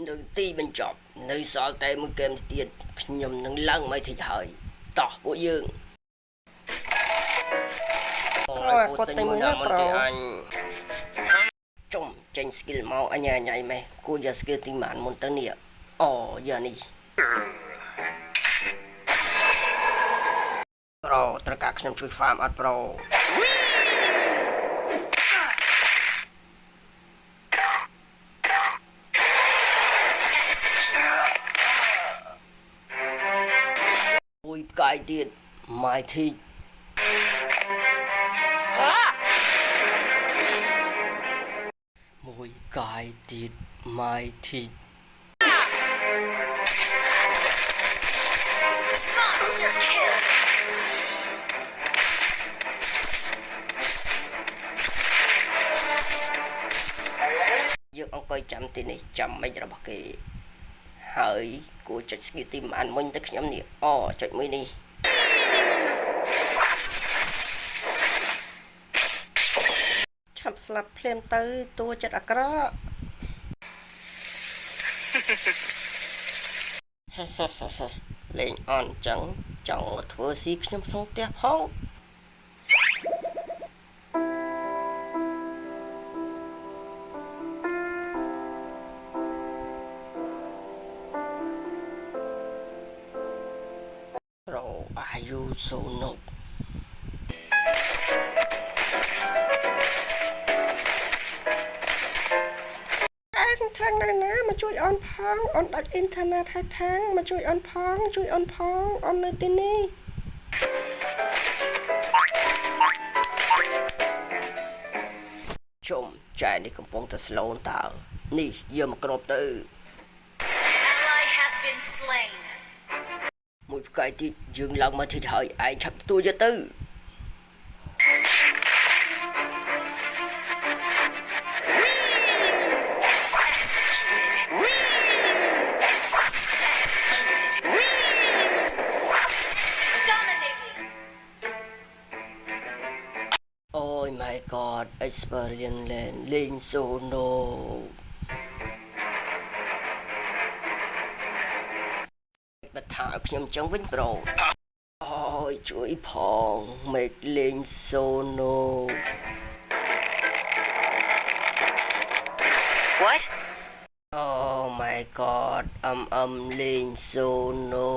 នឹងទីបញ្ចប់នៅសល់តែមួយហ្គេមទៀតខ្ញុំនឹងឡើងមកតិចហើយតោះពួកយើងអូយគាត់តែមួយណាមកទេអញចុំចេញ skill មកអញញ៉ៃម៉េះគួរយក skill ទីម៉ានមុនទៅនេះអូយ៉ានេះប្រូត្រូវការខ្ញុំជួយ farm អត់ប្រូមួយផ្កាយទៀត mighty មួយកាយទៀត mighty យើងអង្គុយចាំទីនេះចាំមិនរបស់គេហើយគួរចុច skill ទីម៉ានមុនទៅខ្ញុំនេះអូចុចមួយនេះឆាប់ស្លាប់ភ្លាមទៅតួចិត្តអាក្រក់លេងអន់ចឹងចង់ធ្វើស៊ីខ្ញុំក្នុងផ្ទះផងAre you so noob ខាងនៅណាមកជួយអនផងអនដាច់អ៊ីនធឺណិតហើយខាងមកជួយអនផងជួយអនផងអននៅទីនេះជុំចែនេះកំពុងតែ slow តើនេះយកមកគ្របទៅមួយផ្កាយទៀតយើងឡើងមកទីហើយឯងឆាប់ទទួលយកទៅOh my god experience learn so no បើថាខ្ញុំចឹងវិញប្រូអូយជួយផង make លេង so no What Oh my godលេង so no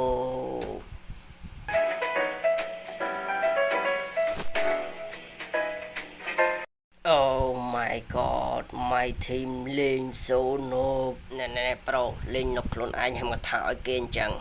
Oh my god my team លេង so no ណែប្រូលេងនៅខ្លួនឯងហើយមកថាឲ្យគេអញ្ចឹង